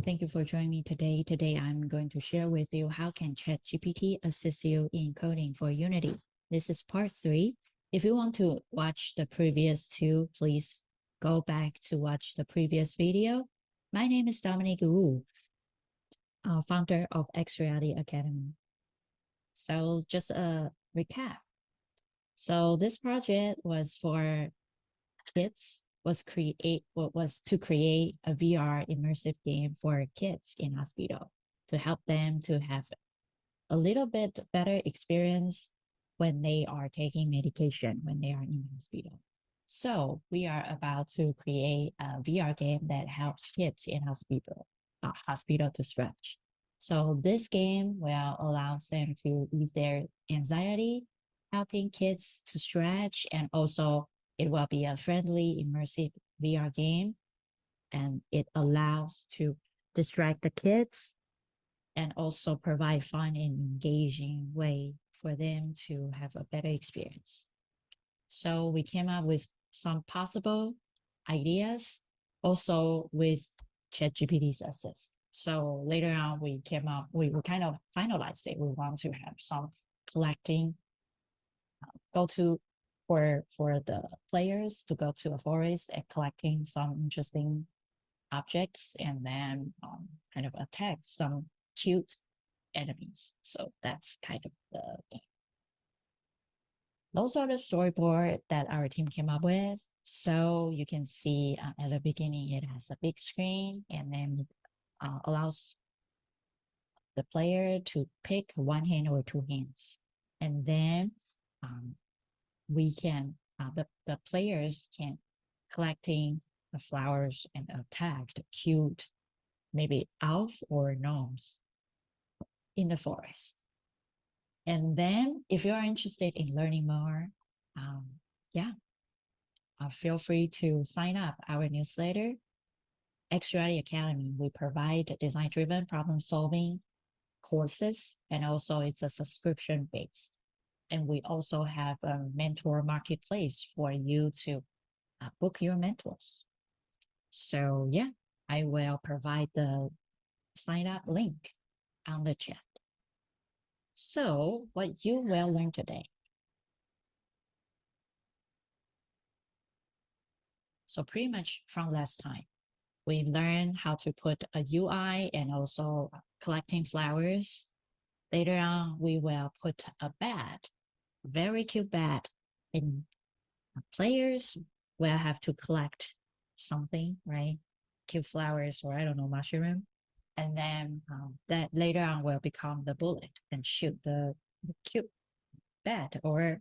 everyone, thank you for joining me today. Today, I'm going to share with you how can ChatGPT assist you in coding for Unity. This is part 3. If you want to watch the previous 2, please go back to watch the previous video. My name is Dominic Wu, founder of X Reality Academy. So just a recap. So this project was for kids, was to create a VR immersive game for kids in hospital to help them to have a little bit better experience when they are taking medication when they are in hospital. So we are about to create a VR game that helps kids in hospital to stretch. So this game will allow them to ease their anxiety, helping kids to stretch, and also it will be a friendly, immersive VR game, and it allows to distract the kids and also provide fun and engaging way for them to have a better experience. So we came up with some possible ideas also with ChatGPT's assist. So later on, we kind of finalized it. We want to have some collecting, go to for the players to go to a forest and collecting some interesting objects and then kind of attack some cute enemies. So that's kind of the game. Those are the storyboard that our team came up with. So you can see at the beginning, it has a big screen and then allows the player to pick one hand or two hands. And then we can, the players can collecting the flowers and attack the cute, maybe elf or gnomes in the forest. And then if you are interested in learning more, feel free to sign up our newsletter, X Reality Academy. We provide design-driven problem-solving courses, and also it's a subscription-based. And we also have a mentor marketplace for you to book your mentors. So yeah, I will provide the sign-up link on the chat. So what you will learn today. So pretty much from last time, we learned how to put a UI and also collecting flowers. Later on, we will put a bat, very cute bat, and players will have to collect something, right? Cute flowers or I don't know, mushroom. And then that later on will become the bullet and shoot the cute bat or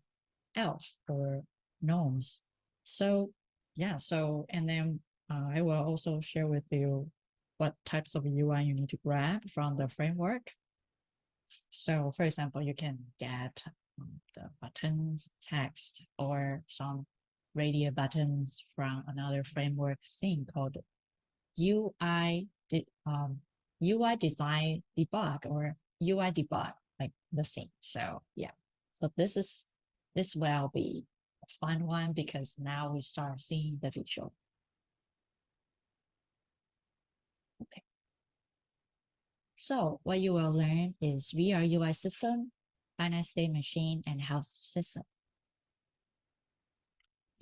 elf or gnomes. So yeah, so and then I will also share with you what types of UI you need to grab from the framework. So for example, you can get the buttons, text, or some radio buttons from another framework thing called UI design debug or UI debug, like the thing. So yeah, so this will be a fun one because now we start seeing the visual. Okay. So what you will learn is VR UI system, finite state machine, and health system.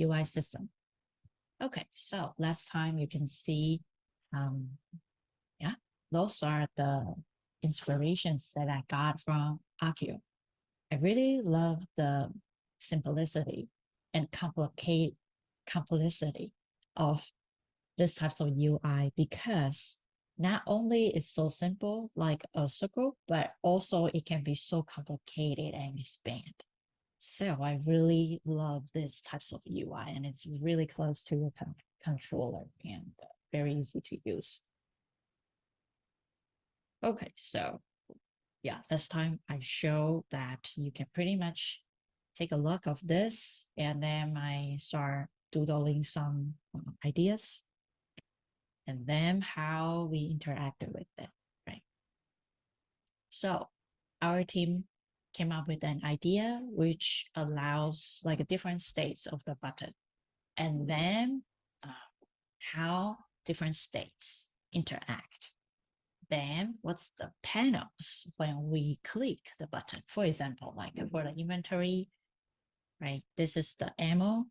UI system. Okay, so last time you can see, yeah, those are the inspirations that I got from Akio. I really love the simplicity and complexity of this types of UI because not only it's so simple like a circle, but also it can be so complicated and expand. So I really love this types of UI and it's really close to your controller and very easy to use. Okay, so yeah, this time I show that you can pretty much take a look of this and then I start doodling some ideas and then how we interacted with it, right? So our team came up with an idea which allows like different states of the button and then how different states interact. then what's the panels when we click the button? For example, like for the inventory, right? This is the ammo,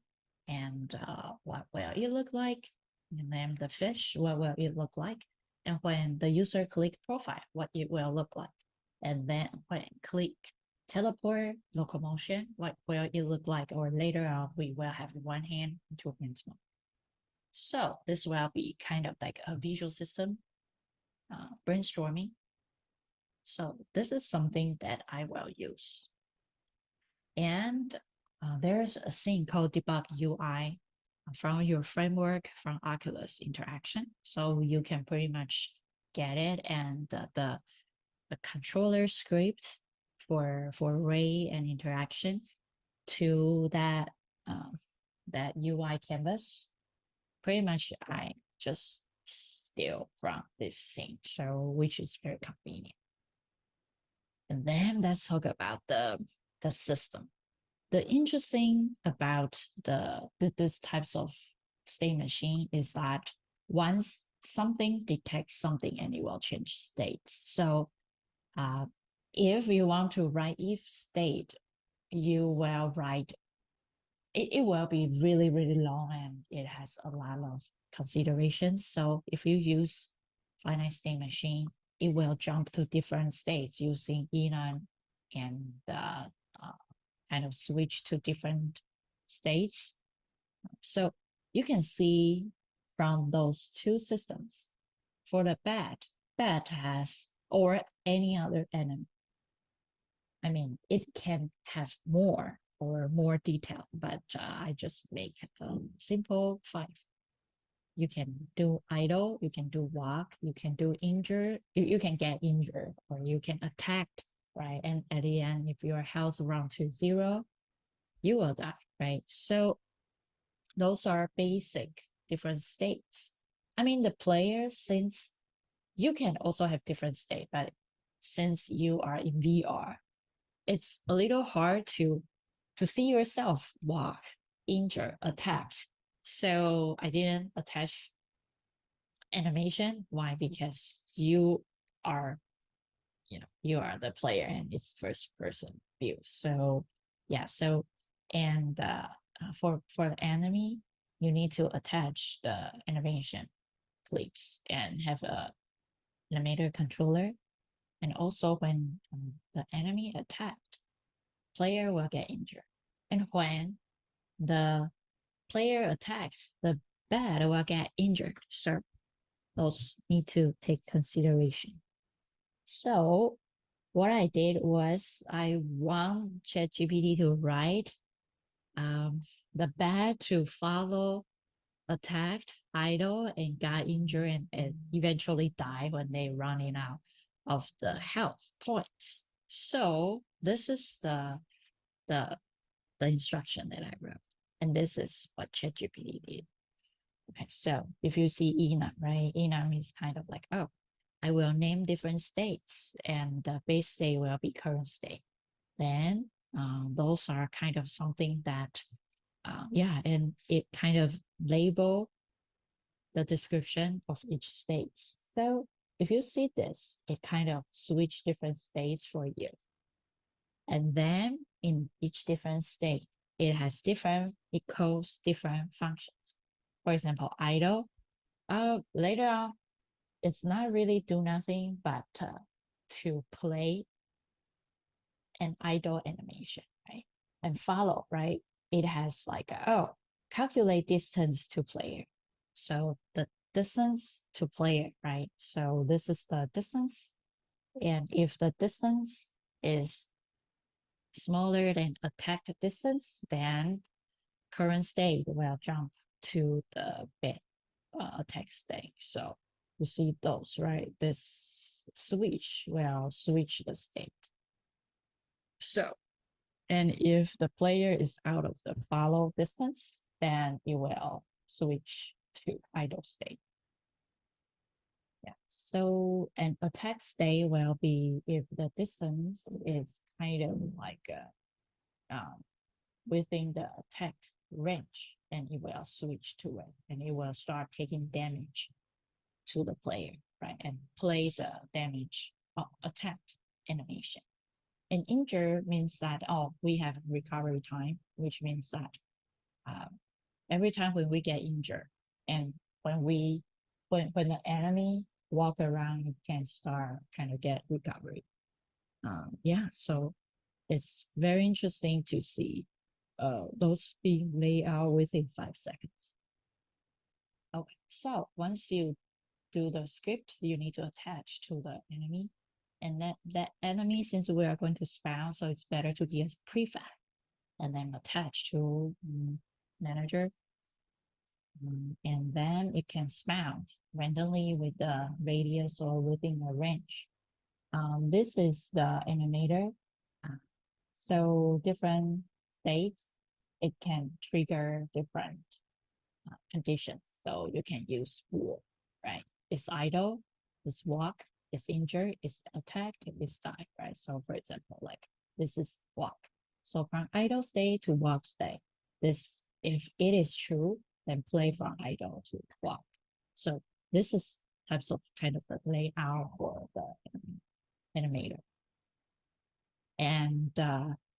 and what will it look like? And then the fish, what will it look like? And when the user click profile, what it will look like? And then when click teleport locomotion, what will it look like? Or later on, we will have one hand, two hands more. So this will be kind of like a visual system brainstorming. So this is something that I will use. And there's a thing called debug UI from your framework from Oculus interaction. So you can pretty much get it, and the controller script for ray and interaction to that that UI canvas. Pretty much I just steal from this thing, so which is very convenient. And then let's talk about the system. The interesting about this types of state machine is that once something detects something and it will change states. So if you want to write if state, you will write it will be really, really long, and it has a lot of considerations. So if you use finite state machine, it will jump to different states using enum and kind of switch to different states. So you can see from those two systems, for the bat has, or any other enemy, I mean, it can have more or more detail, but I just make simple 5. You can do idle, you can do walk, you can do injure, you can get injured, or you can attack, right? And at the end, if your health round to 0, you will die, right? So those are basic different states. I mean, the player, since you can also have different state, but since you are in VR, it's a little hard to see yourself walk, injure, attacked. So I didn't attach animation. Why? Because you are, you are the player and it's first person view. So yeah, so and for the enemy, you need to attach the animation clips and have a animator controller. And also when the enemy attacked, player will get injured. And when the player attacks, the bat will get injured. So those need to take consideration. So what I did was I want ChatGPT to write the bat to follow attacked, idle, and got injured and eventually die when they running out of the health points. So this is the instruction that I wrote, and this is what ChatGPT did. Okay, so if you see enum, right? Enum is kind of like, oh, I will name different states, and the base state will be current state. Then those are kind of something that, yeah, and it kind of label the description of each state. So if you see this, it kind of switch different states for you. And then in each different state, it has different, it calls different functions. For example, idle, later on, it's not really do nothing, but to play an idle animation, right? And follow, right? It has like, oh, calculate distance to player. So the distance to player, right? So this is the distance. And if the distance is smaller than attack distance, then current state will jump to the bit attack state. So you see those, right? This switch will switch the state. So, and if the player is out of the follow distance, then it will switch to idle state. Yeah. So an attack state will be if the distance is kind of like within the attack range, and it will switch to it, and it will start taking damage to the player. right? And play the damage attack animation. And injure means that, oh, we have recovery time, which means that every time when we get injured and when the enemy walk around, you can start kind of get recovery. Yeah, so it's very interesting to see those being laid out within 5 seconds. Okay, so once you do the script, you need to attach to the enemy. And that enemy, since we are going to spawn, so it's better to get prefab and then attach to manager. And then it can spawn randomly with the radius or within a range. This is the animator. So different states, it can trigger different conditions. So you can use spool, right? It's idle, it's walk, it's injured, it's attacked, it's die, right? So for example, like this is walk. So from idle state to walk state, this, if it is true, then play from idle to walk. So this is types of kind of the layout for the animator. And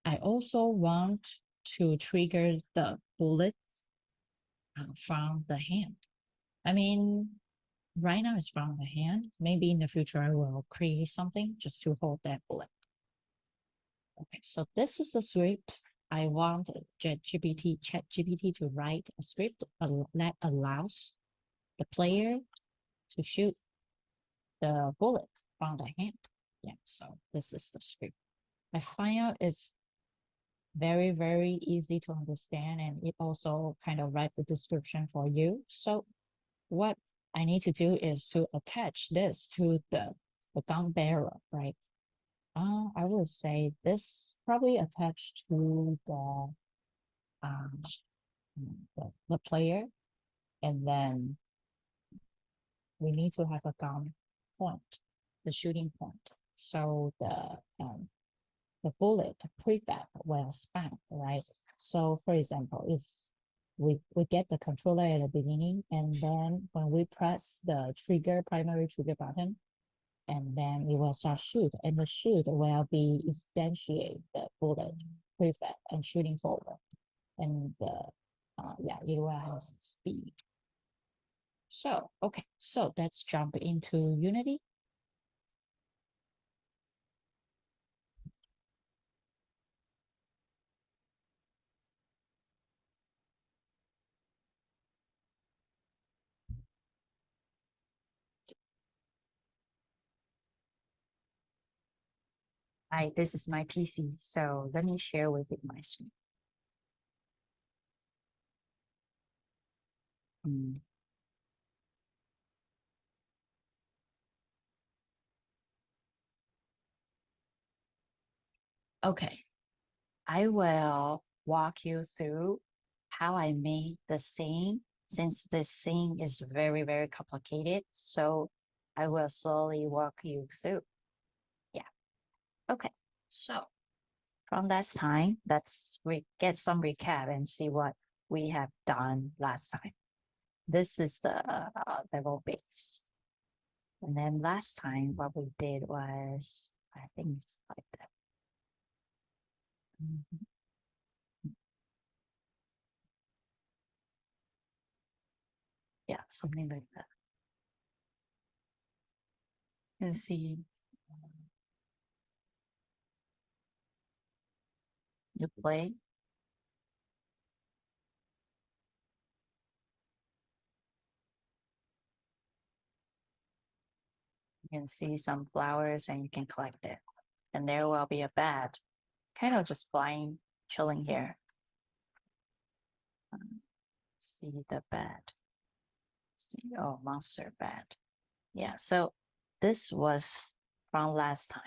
I also want to trigger the bullets from the hand. I mean, right now it's from the hand. Maybe in the future I will create something just to hold that bullet. Okay, so this is a script. I want ChatGPT to write a script that allows the player to shoot the bullet from the hand. Yeah, so this is the script. I find out it's very, very easy to understand, and it also kind of write the description for you. So what I need to do is to attach this to the gun barrel, right? I will say this probably attached to the player, and then we need to have a gun point, the shooting point. So the bullet prefab will span, right? So for example, if we get the controller at the beginning, and then when we press the primary trigger button, and then it will start shoot, and the shoot will be instantiate the bullet prefab and shooting forward. And yeah, it will have speed. So, okay, so let's jump into Unity. Hi, this is my PC, so let me share with you my screen. Okay, I will walk you through how I made the scene, since this scene is very, very complicated. So I will slowly walk you through. Yeah. Okay. So from last time, let's get some recap and see what we have done last time. This is the level base. And then last time, what we did was, I think it's like that. Yeah, something like that. Let's see. You play. You can see some flowers and you can collect it. And there will be a bat, kind of just flying, chilling here. See the bat. See, oh, monster bat. Yeah, so this was from last time.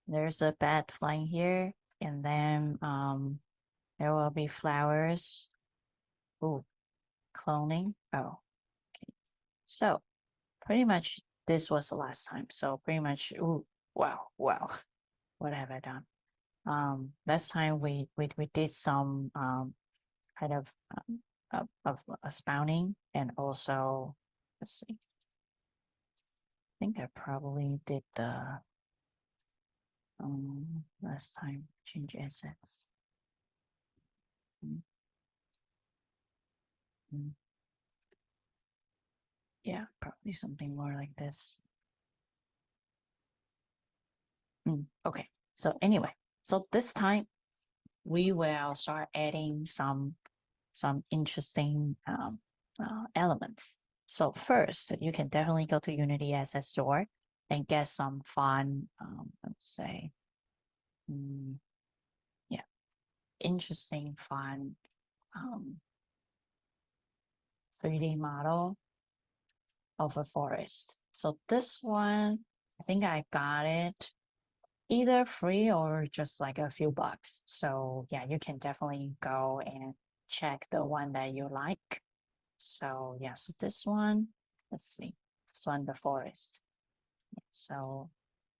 There's a bat flying here, and then there will be flowers. Oh, cloning. Oh, okay. So pretty much this was the last time. So pretty much, oh, wow, wow. What have I done? Last time we did some kind of spawning, and also, let's see, think I probably did the last time change assets. Yeah, probably something more like this. Okay, so anyway, so this time we will start adding some interesting elements. So first, you can definitely go to Unity Asset Store and get some fun, let's say, yeah, interesting, fun 3D model of a forest. So this one, I think I got it either free or just like a few bucks. So yeah, you can definitely go and check the one that you like. So yeah, so this one, let's see, this one, the forest. So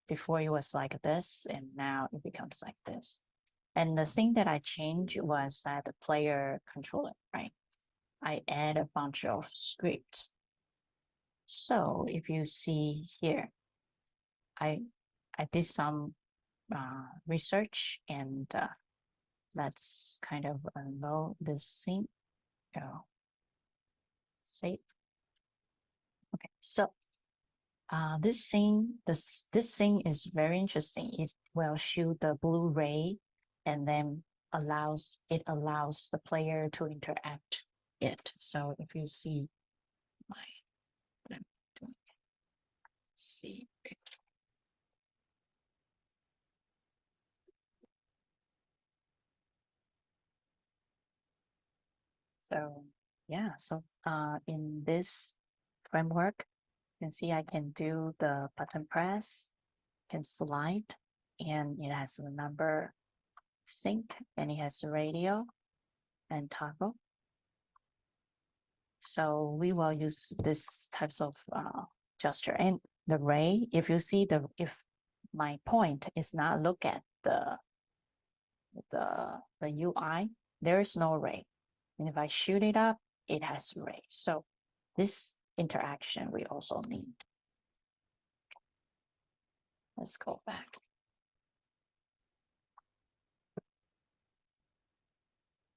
before it was like this, and now it becomes like this. And the thing that I changed was that the player controller, right? I add a bunch of scripts. So if you see here, I did some research, and let's kind of unload this thing. Save. Okay, so this thing is very interesting. It will shoot the blue ray, and then allows the player to interact it. So if you see my what I'm doing, let's see. Okay. So yeah, so in this framework, you can see I can do the button press, can slide, and it has the number sync, and it has the radio and toggle. So we will use this types of gesture, and the ray. If you see if my point is not look at the UI, there is no ray, and if I shoot it up, it has ray. So this interaction we also need. Let's go back.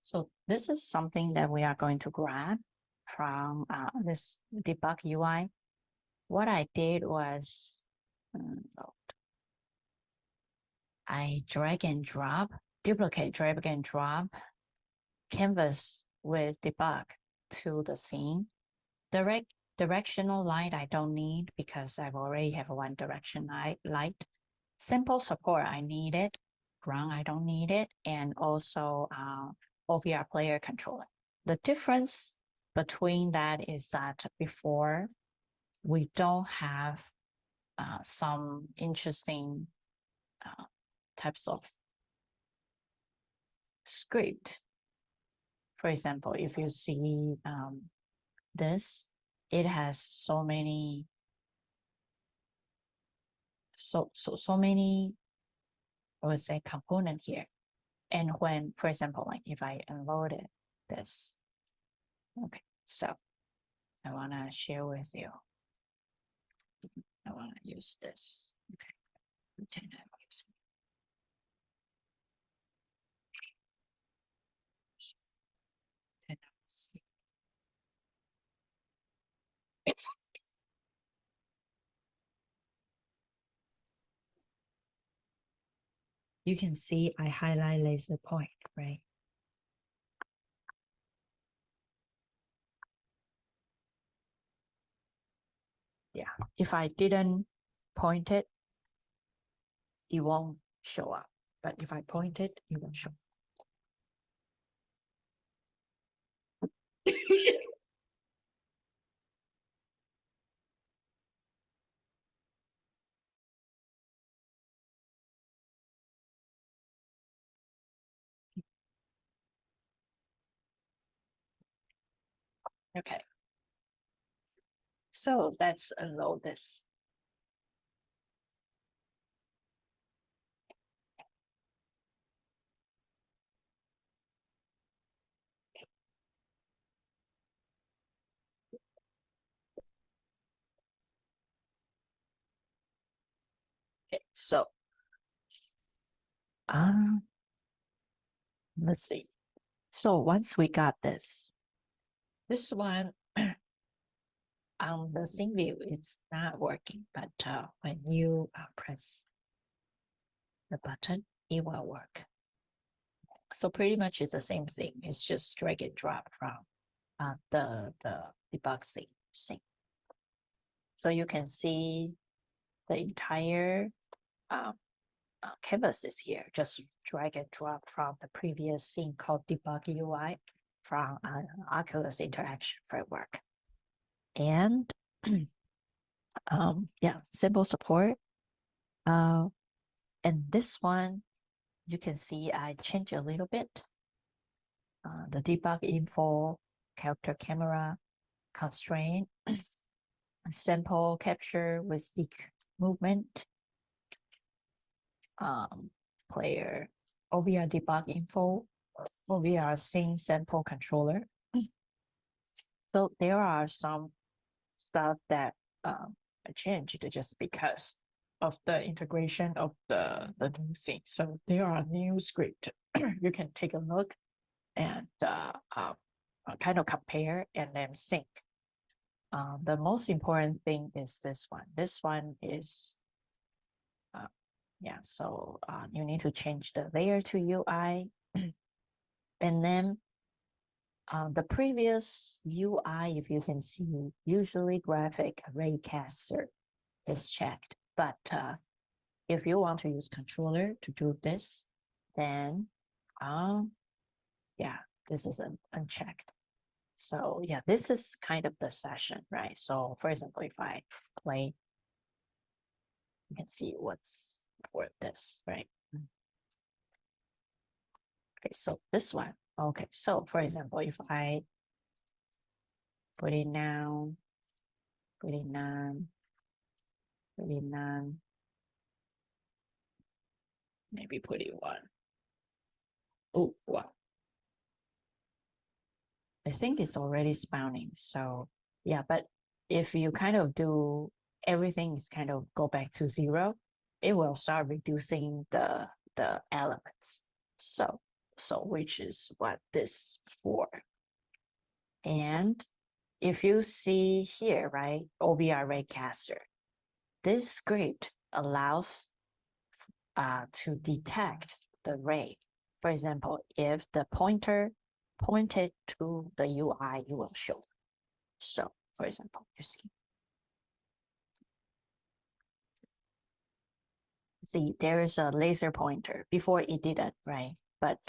So this is something that we are going to grab from this debug UI. What I did was I drag and drop, duplicate, drag and drop canvas with debug to the scene. Directional light I don't need because I've already have one direction light. Simple support I need it. Ground I don't need it. And also OVR player controller. The difference between that is that before we don't have some interesting types of script. For example, if you see this, it has so many I would say component here. And when, for example, like if I unloaded this, okay, so I want to share with you. I want to use this. Okay, pretend I'm using. And see. You can see I highlight laser point, right? Yeah, if I didn't point it, it won't show up. But if I point it, it will show. Okay. So let's unload this. So let's see. So once we got this one on the scene view, it's not working, but when you press the button, it will work. So pretty much it's the same thing. It's just drag and drop from the debug thing. So you can see the entire canvas is here. Just drag and drop from the previous scene called debug UI from Oculus Interaction Framework. And yeah, simple support. And this one, you can see I changed a little bit. The debug info, character camera, constraint, sample capture with stick movement, player, OVR debug info, OVR scene sample controller. So there are some stuff that I changed just because of the integration of the new scene. So there are new script. You can take a look and kind of compare and then sync. The most important thing is this one. This one is, yeah, so you need to change the layer to UI. And then the previous UI, if you can see, usually graphic raycaster is checked. But if you want to use controller to do this, then yeah, this is unchecked. So yeah, this is kind of the session, right? So for example, if I play, you can see what's for this, right? Okay, so this one. Okay, so for example, if I put it down, put it down, put it down, maybe put it one. Oh, wow. I think it's already spawning. So yeah, but if you kind of do everything is kind of go back to 0, it will start reducing the elements. So which is what this for. And if you see here, right, OVR raycaster, this script allows to detect the ray. For example, if the pointer pointed to the UI, it will show. So, for example, you see there is a laser pointer. Before it didn't, right? But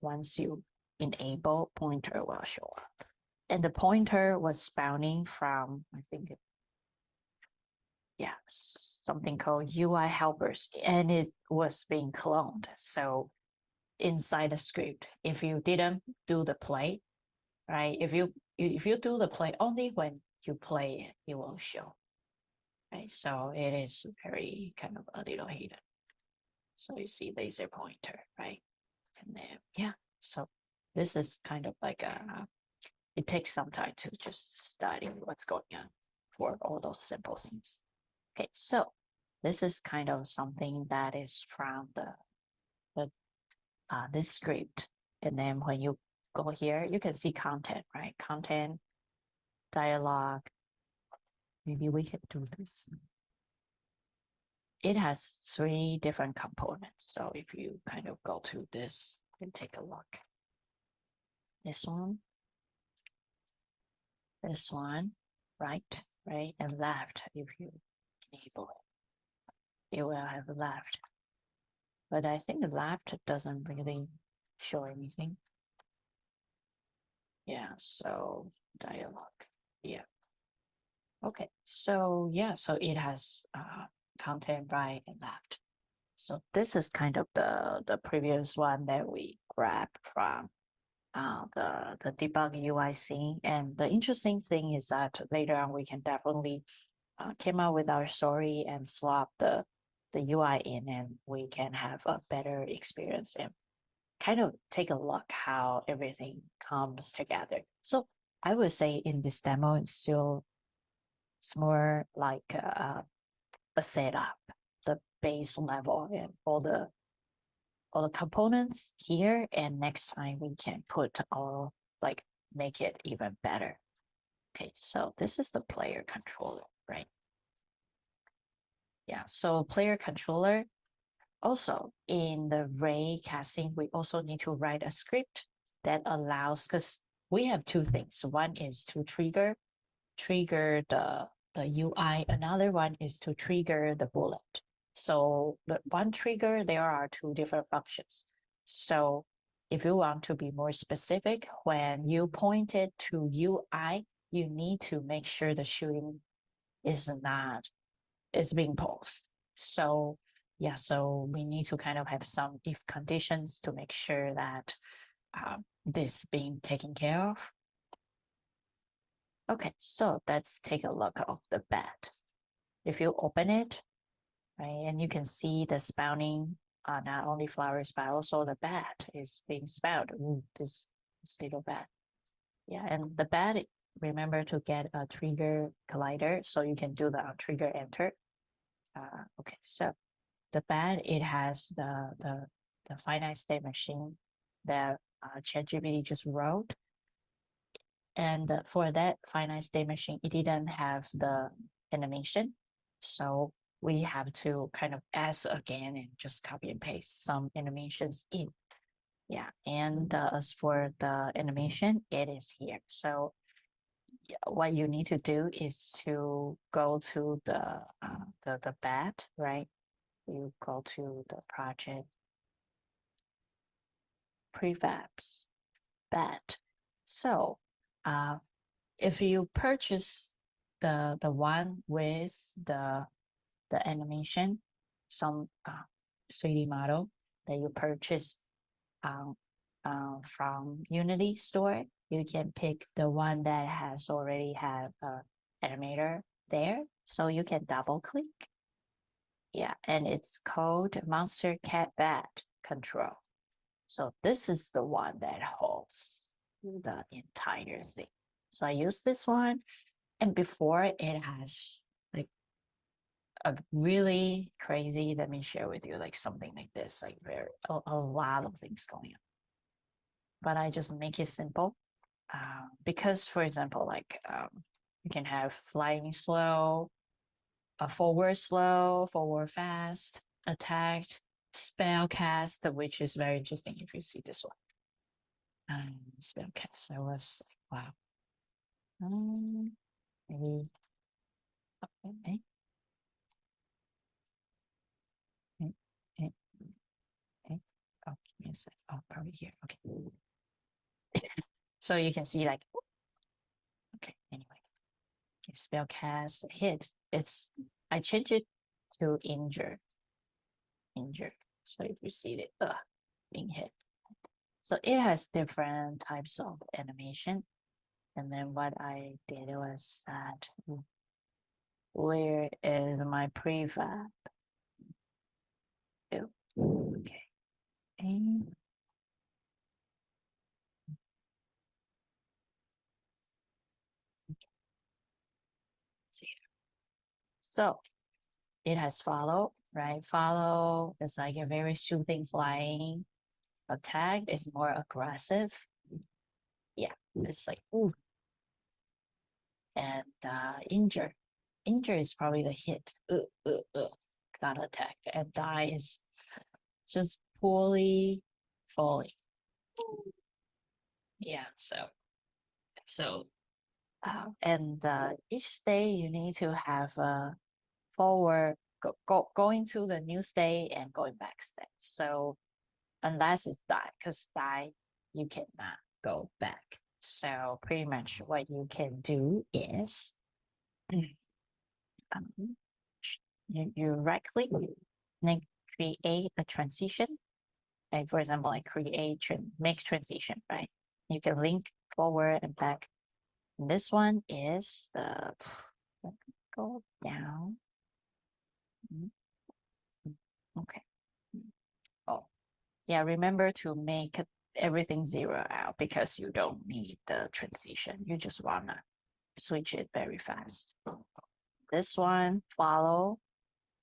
once you enable, pointer will show up. And the pointer was spawning from, I think, yeah, something called UI helpers, and it was being cloned. So inside the script, if you didn't do the play, right? If you do the play, only when you play it, it will show, right? So it is very kind of a little hidden. So you see laser pointer, right? And then, yeah, so this is kind of like it takes some time to just study what's going on for all those simple things. Okay, so this is kind of something that is from this script. And then when you go here, you can see content, right? Content, dialogue. Maybe we can do this. It has 3 different components. So if you kind of go to this and take a look. This one, right, and left. If you enable it, it will have left. But I think the left doesn't really show anything. Yeah, so dialogue, yeah. Okay, so yeah, so it has content right and left. So this is kind of the previous one that we grabbed from the debug UI scene. And the interesting thing is that later on we can definitely came out with our story and swap the UI in, and we can have a better experience and kind of take a look how everything comes together. So I would say in this demo, it's more like a setup. base level and all the components here, and next time we can put all, like, make it even better. Okay, so this is the player controller, right? Yeah, so player controller. Also, in the ray casting, we also need to write a script that allows, because we have two things. One is to trigger the UI. Another one is to trigger the bullet. So the one trigger, there are two different functions. So if you want to be more specific, when you point it to UI, you need to make sure the shooting is being paused. So yeah, so we need to kind of have some if conditions to make sure that this being taken care of. Okay, so let's take a look of the bat. If you open it, right, and you can see the spouting, not only flowers, but also the bat is being spouted. This little bat. Yeah, and the bat, remember to get a trigger collider, so you can do the trigger enter. Okay, so the bat, it has the finite state machine that ChatGPT just wrote. And for that finite state machine, it didn't have the animation. So we have to kind of ask again and just copy and paste some animations in. Yeah, and as for the animation, it is here. So what you need to do is to go to the bat, right? You go to the project prefabs bat. So if you purchase the one with the animation, some 3D model that you purchased from Unity store, you can pick the one that has already have a animator there, so you can double click. Yeah, and it's called Monster Cat Bat Control. So this is the one that holds the entire thing. So I use this one, and before it has like a really crazy, let me share with you like something like this, like a lot of things going on. But I just make it simple because, for example, like you can have flying slow, a forward slow, forward fast, attacked, spell cast, which is very interesting if you see this one. Spell cast, I was like, wow. Maybe, okay. Okay. Okay. Oh, give me a sec. Oh, probably here. Okay. So you can see like, okay, anyway. Okay, spell cast hit. I changed it to injure. Injure. So if you see it, being hit. So it has different types of animation. And then what I did was that, where is my prefab? Oh, okay. And see. So it has follow, right? Follow is like a very shooting flying. Attack is more aggressive. Yeah, it's like, ooh. And injure. Injure is probably the hit. Got attack. And die is just poorly falling. Yeah, so and each state you need to have a forward going to the new state and going back state. So unless it's die, because die you cannot go back. So pretty much what you can do is you right click and create a transition. Like for example, I make transition, right? You can link forward and back. And this one is the go down. Okay. Oh, yeah. Remember to make everything zero out because you don't need the transition. You just wanna switch it very fast. This one follow.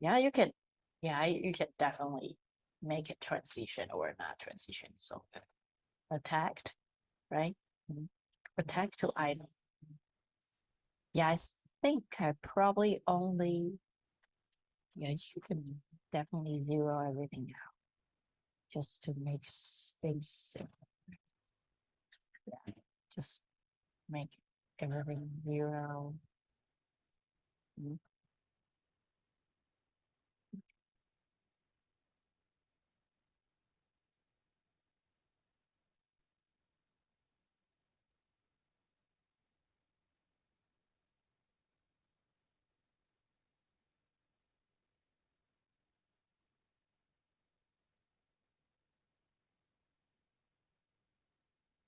Yeah, you can yeah, you can definitely make it transition or not transition. So attacked, right? Attack to idle. Yeah, I think I probably only, yeah, you can definitely zero everything out just to make things simple. Yeah, just make everything zero.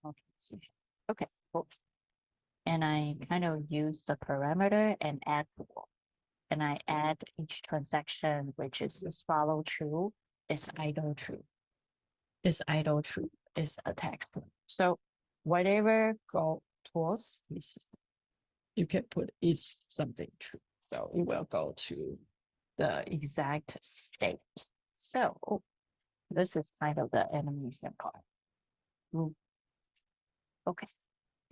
Okay, okay, cool. And I kind of use the parameter and add bool. And I add each transaction, which is follow true, is idle true, is idle true, is attack true. So whatever go towards is, you can put is something true. So it will go to the exact state. So this is kind of the animation part. Okay.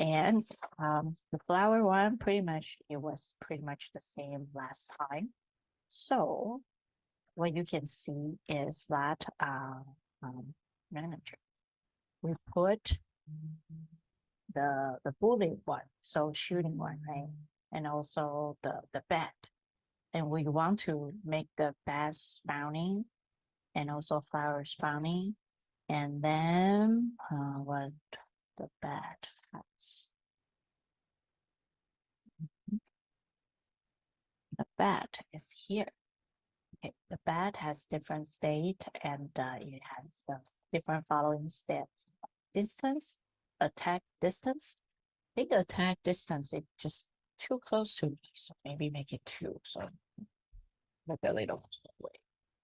And the flower one, pretty much, it was pretty much the same last time. So what you can see is that manager, we put the bullet one, so shooting one, right? And also the bat. And we want to make the bat spawning and also flower spawning. And then what the bat has. The bat is here. Okay, the bat has different state and it has the different following step. Distance, attack distance. I think attack distance is just too close to me, so maybe make it 2. So like a little way.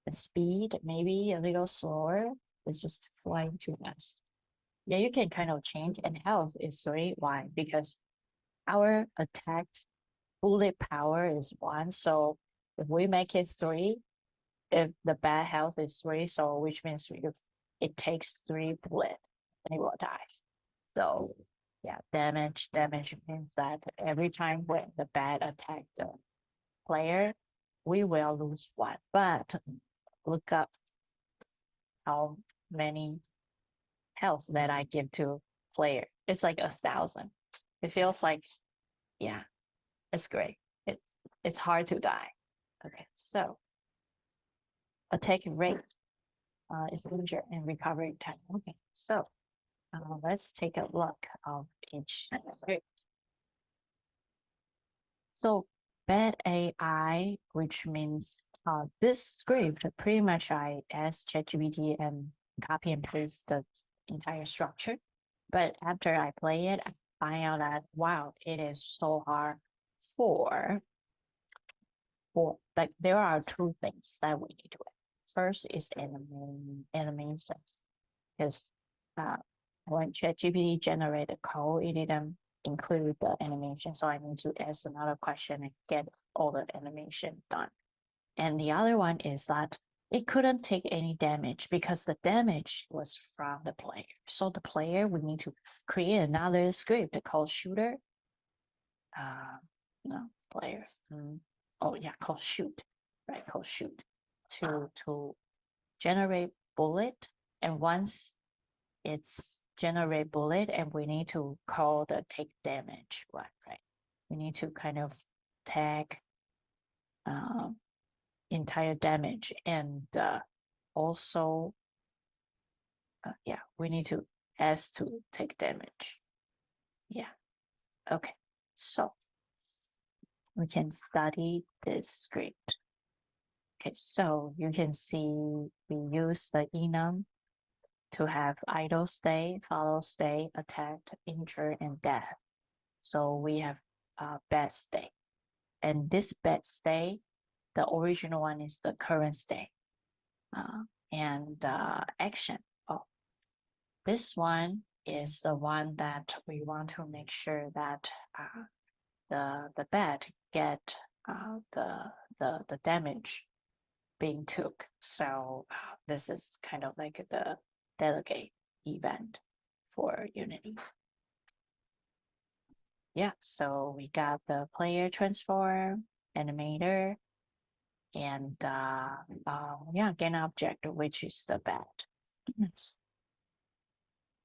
And speed, maybe a little slower. It's just flying too fast. Yeah, you can kind of change. And health is 3. Why? Because our attack bullet power is 1. So if we make it 3, if the bad health is 3, so which means it takes 3 bullet and it will die. So yeah, damage means that every time when the bat attack the player, we will lose 1. But look up how many health that I give to player. It's like 1,000. It feels like, yeah, it's great. It's hard to die. Okay, so attack rate exposure and recovery time. Okay, so let's take a look of each script. So bad AI, which means this script, pretty much I asked ChatGPT and copy and paste the entire structure. But after I play it, I find out that, wow, it is so hard for like there are 2 things that we need to add. First is animation, because when ChatGPT generated code, it didn't include the animation, so I need to ask another question and get all the animation done. And the other one is that it couldn't take any damage because the damage was from the player. So the player, we need to create another script called shooter. No, player. Oh yeah, called shoot, right? Called shoot to generate bullet, and once it's generate bullet, and we need to call the take damage one, right? We need to kind of tag entire damage, and also yeah, we need to ask to take damage. Yeah, okay, so we can study this script. Okay, so you can see we use the enum to have idle state, follow state, attacked, injured, and death. So we have bad state. And this bad state, the original one is the current state. And action. Oh, this one is the one that we want to make sure that the bat get the damage being took. So this is kind of like the delegate event for Unity. Yeah, so we got the player transform, animator, and yeah, gain object, which is the bad.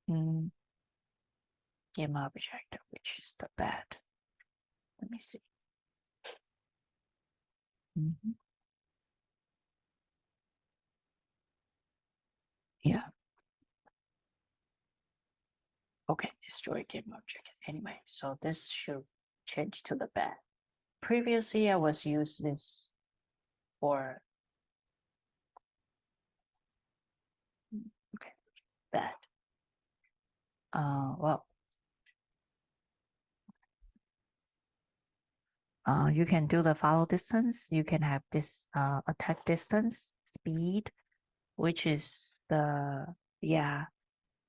Game object, which is the bad. Let me see. Yeah. Okay, destroy game object. Anyway, so this should change to the bad. Previously, I was used this for okay, bad. Well, you can do the follow distance. You can have this attack distance, speed, which is the yeah.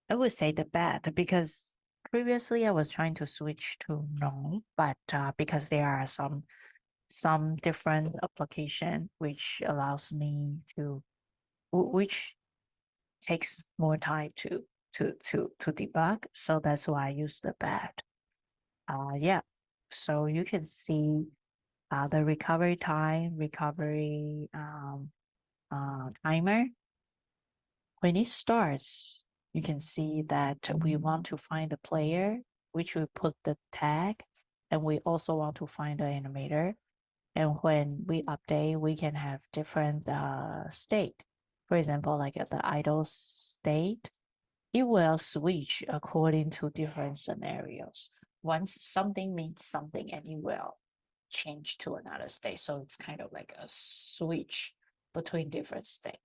I would say the bad because previously I was trying to switch to no, but because there are some different application which allows me to which takes more time to debug, so that's why I use the bad. Yeah, so you can see the recovery time, recovery timer. When it starts, you can see that we want to find the player, which we put the tag, and we also want to find the animator. And when we update, we can have different state. For example, like the idle state, it will switch according to different scenarios. Once something means something, and it will change to another state. So it's kind of like a switch between different states.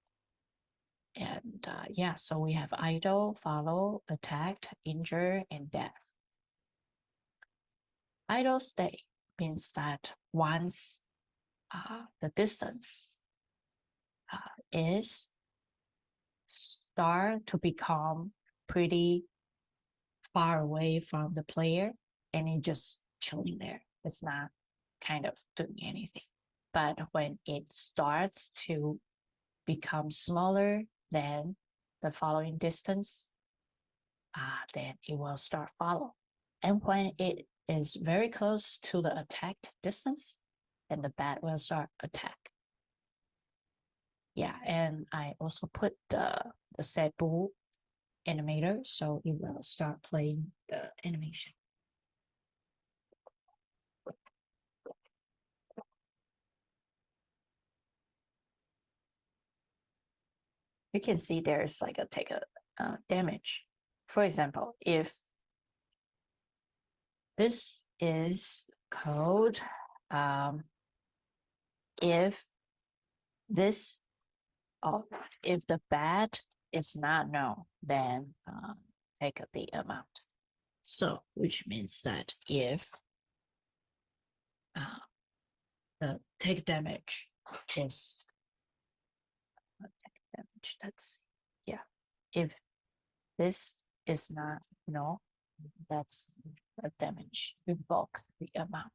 And yeah, so we have idle, follow, attacked, injure, and death. Idle state means that once the distance is start to become pretty far away from the player, and it just chilling there. It's not kind of doing anything. But when it starts to become smaller than the following distance, then it will start follow. And when it is very close to the attacked distance, then the bat will start attack. Yeah, and I also put the set bool animator, so it will start playing the animation. You can see there's like a take a damage. For example, if this is code, if this, if the bad is not known, then take the amount. So, which means that if the take damage is that's yeah, if this is not known, that's a damage. You bulk the amount.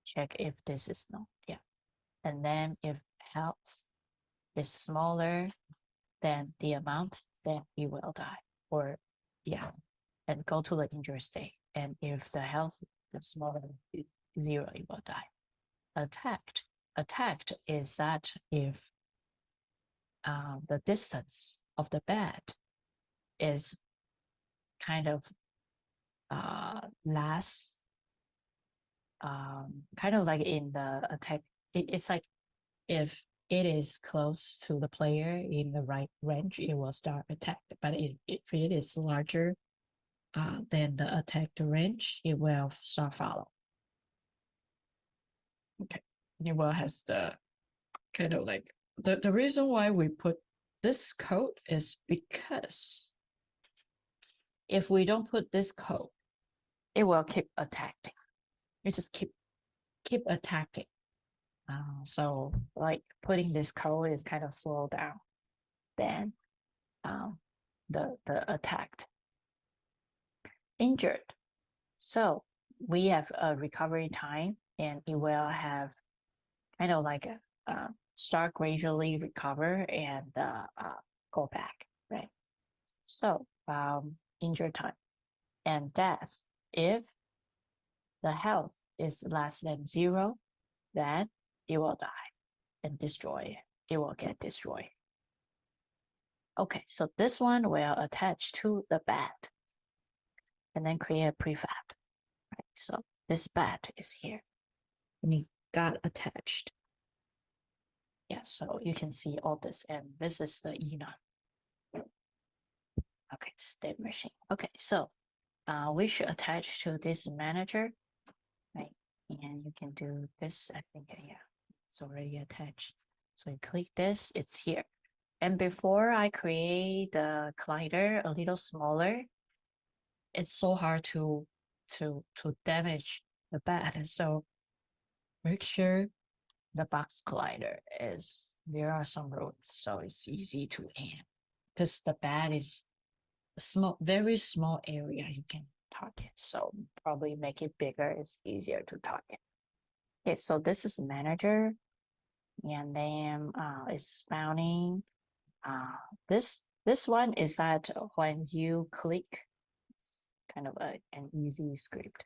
Check if this is known. Yeah, and then if health is smaller than the amount, then you will die. Or yeah, and go to the injured state. And if the health is smaller than 0, you will die. Attacked is that if the distance of the bat is kind of last, kind of like in the attack. It's like if it is close to the player in the right range, it will start attack. But if it is larger than the attack range, it will start follow. Okay, it will has the kind of like the reason why we put this code is because if we don't put this code, it will keep attacking. You just keep attacking. So like putting this code is kind of slow down than the attacked. Injured. So we have a recovery time, and it will have kind of like start gradually recover and go back, right? So injury time and death. If the health is less than 0, then it will die and destroy. It will get destroyed. Okay, so this one will attach to the bed and then create a prefab. Right? So this bed is here and it got attached. Yeah, so you can see all this, and this is the ENA. Okay, state machine. Okay, so we should attach to this manager, right? And you can do this, I think, yeah, it's already attached. So you click this, it's here. And before I create the collider a little smaller, it's so hard to damage the bed. So make sure the box collider there are some roads, so it's easy to aim because the bed is a small, very small area you can target. So probably make it bigger, it's easier to target. Okay, so this is manager, and then it's spawning. This one is that when you click, it's kind of an easy script.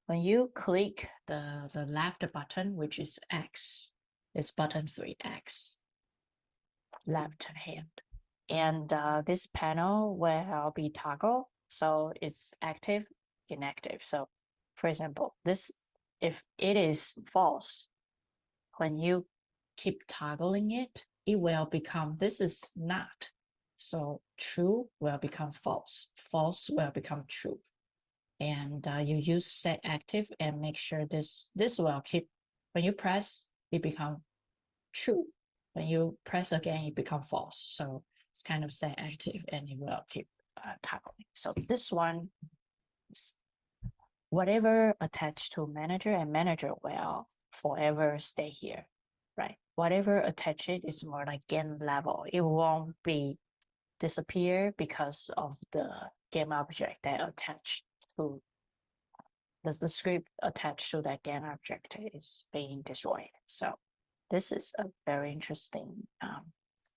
When you click the left button, which is X, it's button 3X, left hand. And this panel will be toggle, so it's active, inactive. So for example, this, if it is false, when you keep toggling it, it will become, this is not. So true will become false, false will become true. And you use set active and make sure this will keep, when you press, it become true. When you press again, it become false. So it's kind of set active and it will keep toggling. So this one, whatever attached to manager, and manager will forever stay here, right? Whatever attached is more like game level. It won't be disappear because of the game object that attached to the script attached to that game object is being destroyed. So this is a very interesting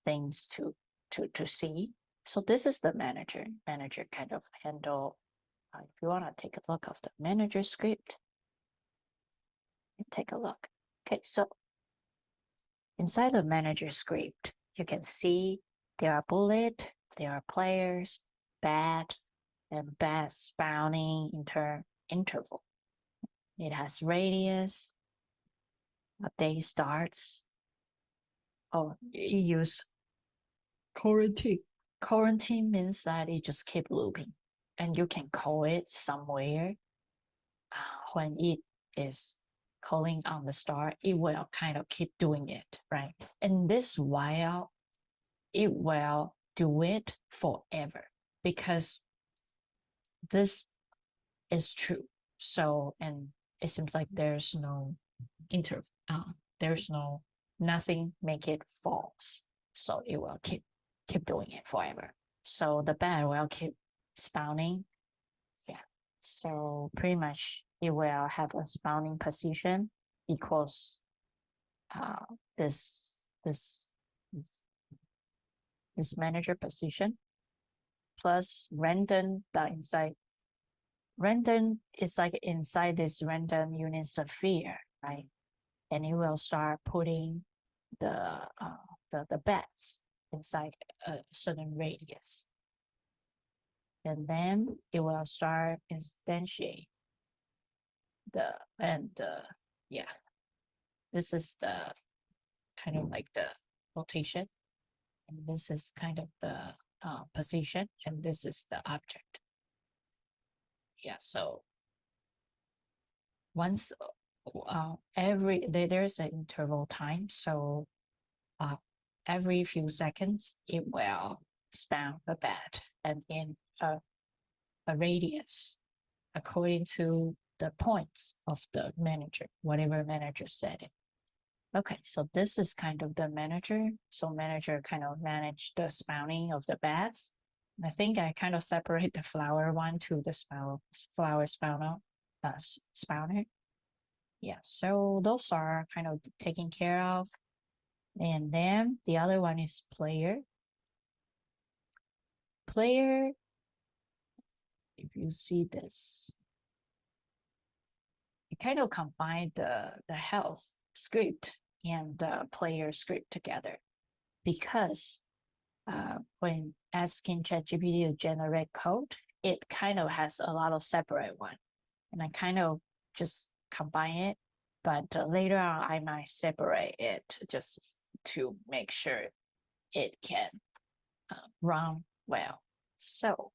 things to see. So this is the manager. Manager kind of handle. If you want to take a look of the manager script, take a look. Okay, so inside the manager script, you can see there are bullet, there are players, bad, and bad spawning interval. It has radius, a day starts. Oh, you use quarantine. Quarantine means that it just keep looping, and you can call it somewhere. When it is calling on the star, it will kind of keep doing it, right? And this while, it will do it forever because this is true. So, and it seems like there's no there's no, nothing make it false. So it will keep doing it forever. So the bed will keep spawning. Yeah. So pretty much it will have a spawning position equals this manager position plus random dot inside. Random is like inside this random unit sphere, right? And it will start putting the beds inside a certain radius. And then it will start instantiate yeah, this is the kind of like the rotation, and this is kind of the position, and this is the object. Yeah, so once there's an interval time, so every few seconds it will span the bed and in a radius according to the points of the manager, whatever manager set it. Okay, so this is kind of the manager. So manager kind of manage the spawning of the beds. I think I kind of separate the flower one to the flower spawner. Yeah, so those are kind of taken care of. And then the other one is player. Player, if you see this, it kind of combined the health script and the player script together, because when asking ChatGPT to generate code, it kind of has a lot of separate one, and I kind of just combine it. But later on, I might separate it just to make sure it can run well. So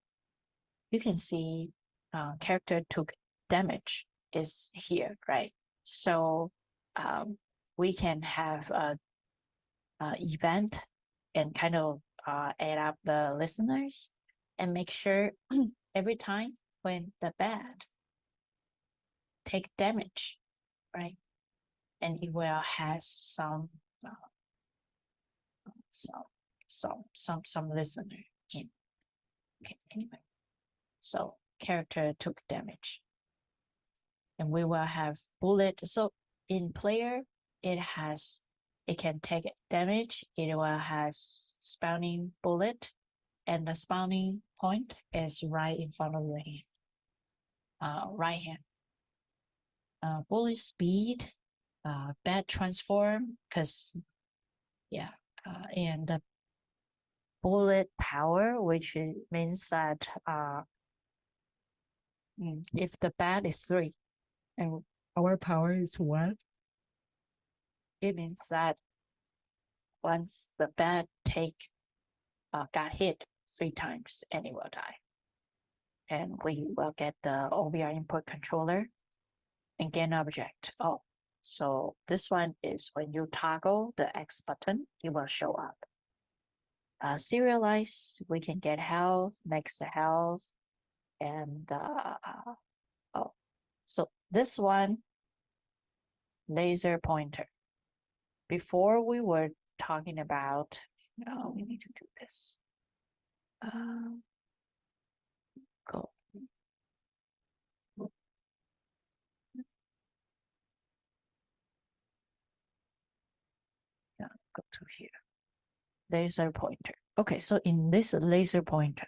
you can see character took damage is here, right? So we can have a event and kind of add up the listeners and make sure every time when the bad take damage, right? And it will has some listener in. Okay, anyway. So character took damage. And we will have bullet. So in player, it can take damage. It will has spawning bullet, and the spawning point is right in front of your hand. Right hand. Bullet speed, bad transform, because and the bullet power, which means that if the bad is 3 and our power is 1, it means that once the bat got hit 3 times, and it will die. And we will get the OVR input controller and get an object. Oh, so this one is when you toggle the X button, it will show up. Serialize, we can get health, max health, and so this one, laser pointer. Before we were talking about, we need to do this. Go. Yeah, go to here. Laser pointer. Okay, so in this laser pointer,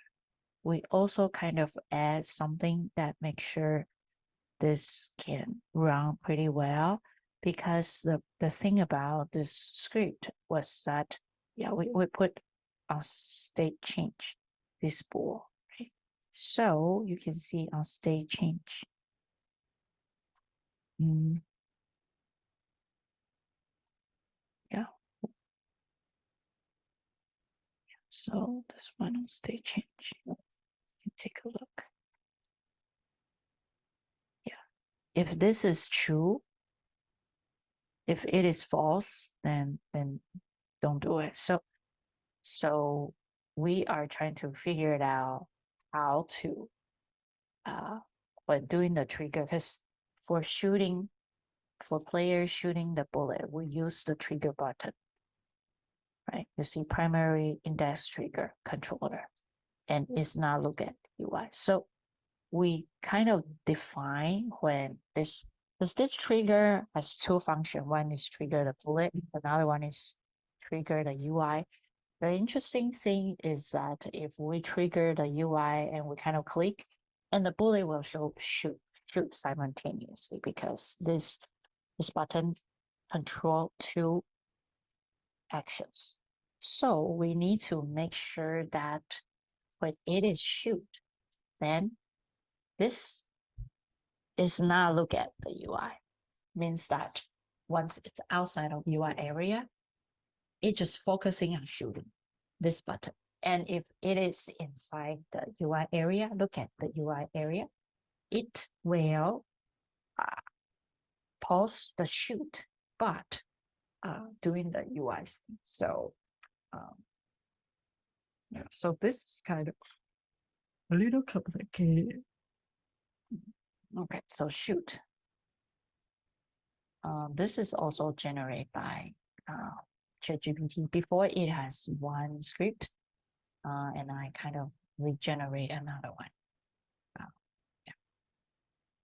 we also kind of add something that makes sure this can run pretty well, because the thing about this script was that, we put on state change this bool, right? So you can see on state change. Yeah. So this one on state change. Take a look. Yeah. If this is true, if it is false, then don't do it. So we are trying to figure it out how to when doing the trigger, because for players shooting the bullet, we use the trigger button, right? You see primary index trigger controller, and it's not look at UI. So we kind of define when this trigger has 2 functions. One is trigger the bullet, another one is trigger the UI. The interesting thing is that if we trigger the UI and we kind of click, and the bullet will shoot simultaneously, because this button control 2 actions. So we need to make sure that when it is shoot, then this is not look at the UI. Means that once it's outside of UI area, it's just focusing on shooting this button. And if it is inside the UI area, look at the UI area, it will pause the shoot, but doing the UI thing. So, so this is kind of a little complicated. Okay, so shoot. This is also generated by ChatGPT. Before it has one script, and I kind of regenerate another one. Yeah.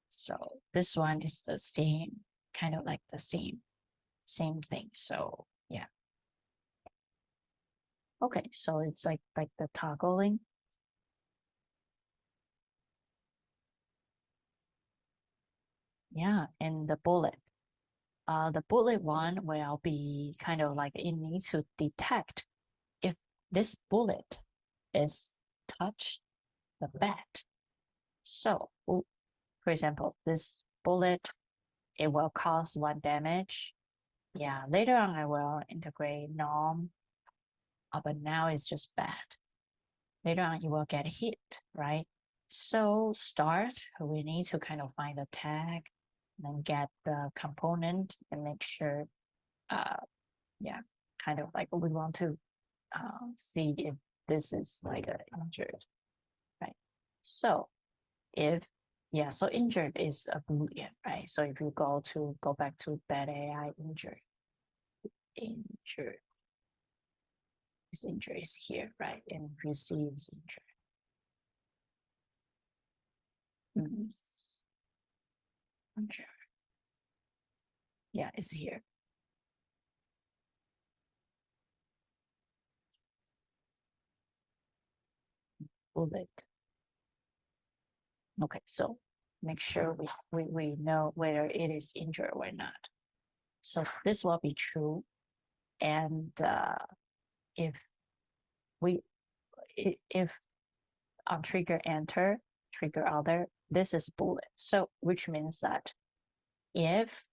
So this one is the same kind of like the same thing. So yeah. Okay, so it's like the toggling. Yeah, and the bullet. The bullet one will be kind of like it needs to detect if this bullet is touched the bat. So, for example, this bullet, it will cause 1 damage. Yeah, later on I will integrate norm, but now it's just bat. Later on, you will get hit, right? So start, we need to kind of find the tag, and then get the component and make sure, yeah, kind of like we want to see if this is like injured, right? So if, yeah, so injured is a Boolean, right? So if you go back to that AI injured, this injured is here, right? And if you see it's injured. Injured. Yeah, it's here. Bullet. Okay, so make sure we know whether it is injured or not. So this will be true. And if on trigger enter, trigger other, this is bullet. So which means that if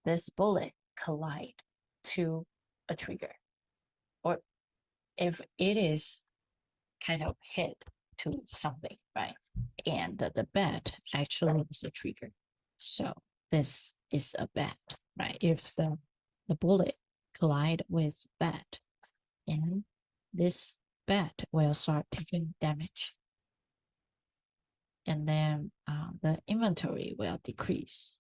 this bullet collide to a trigger, or if it is kind of hit to something, right? And the bat actually is a trigger. So this is a bat, right? If the bullet collide with bat, and this bat will start taking damage. And then the inventory will decrease.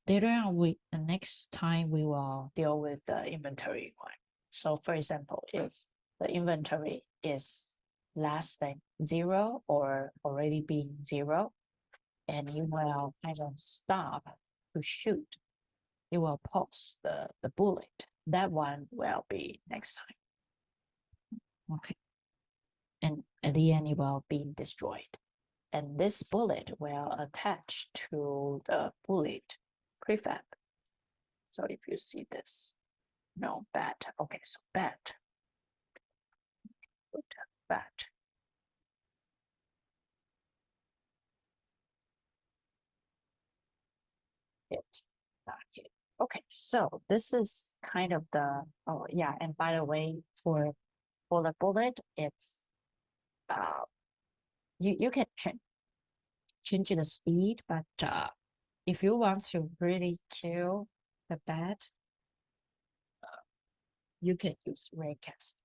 Later on, the next time we will deal with the inventory one. So for example, if the inventory is less than 0 or already being 0, and you will kind of stop to shoot, you will pulse the bullet. That one will be next time. Okay. And at the end, it will be destroyed. And this bullet will attach to the bullet prefab. So if you see this, no, bat. Okay, so bat. Bat. Hit, not hit. Okay, so this is kind of the, oh yeah, and by the way, for the bullet, it's you can change the speed, but if you want to really kill the bat, you can use raycast.